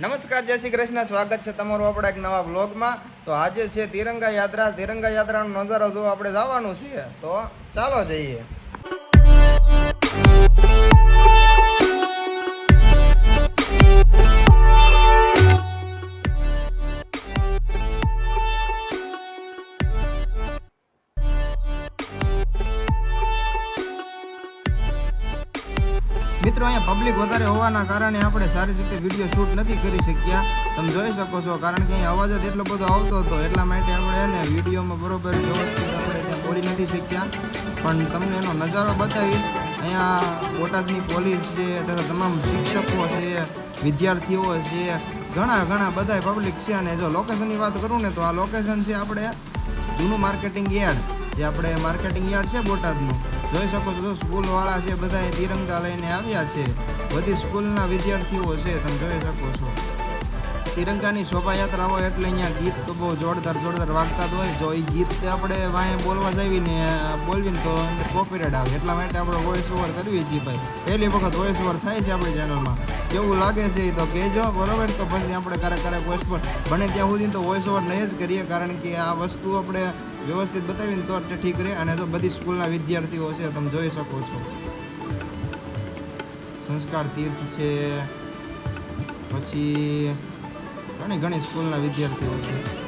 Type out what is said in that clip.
નમસ્કાર, જય શ્રી કૃષ્ણ. સ્વાગત છે તમારું આપણા એક નવા બ્લોગમાં. તો આજે છે તિરંગા યાત્રાનો નજારો જો આપણે જવાનું છે, તો ચાલો જઈએ. મિત્રો, અહીંયા પબ્લિક વધારે હોવાના કારણે આપણે સારી રીતે વિડીયો શૂટ નથી કરી શક્યા. તમે જોઈ શકો છો, કારણ કે અહીંયા અવાજ જ એટલો બધો આવતો હતો, એટલા માટે આપણે એને વિડીયોમાં બરોબર વ્યવસ્થિત આપણે ત્યાં બોલી નથી શક્યા. પણ તમને એનો નજારો બતાવીશ. અહીંયા બોટાદની પોલીસ છે, તથા તમામ શિક્ષકો છે, વિદ્યાર્થીઓ છે, ઘણા બધા પબ્લિક છે. અને જો લોકેશનની વાત કરું ને, તો આ લોકેશન છે આપણે જૂનું માર્કેટિંગ યાર્ડ, જે આપણે માર્કેટિંગ યાર્ડ છે બોટાદનું. જોઈ શકો છો, સ્કૂલવાળા છે બધા તિરંગા લઈને આવ્યા છે. બધી સ્કૂલના વિદ્યાર્થીઓ છે, તમે જોઈ શકો છો. તિરંગાની શોભાયાત્રા હોય એટલે અહીંયા ગીત તો બહુ જોરદાર વાગતા જ હોય. જો એ ગીત આપણે વાંહે બોલવા જઈને બોલવીને તો અંદર કોપીરાઇટ આવે, એટલા માટે આપણે વોઇસ ઓવર કરવી છીએ ભાઈ. પહેલી વખત વોઇસ ઓવર થાય છે આપણી ચેનલમાં. કેવું લાગે છે એ તો કહેજો, બરોબર? તો પછી આપણે ક્યારેક વોઇસ પર બને ત્યાં સુધી તો વોઇસ ઓવર નહીં જ કરીએ, કારણ કે આ વસ્તુ આપણે વ્યવસ્થિત બતાવીને તો ઠીક રહે. અને જો બધી સ્કૂલના વિદ્યાર્થીઓ છે, તમે જોઈ શકો છો. સંસ્કાર તીર્થ છે, પછી ઘણી સ્કૂલના વિદ્યાર્થીઓ છે.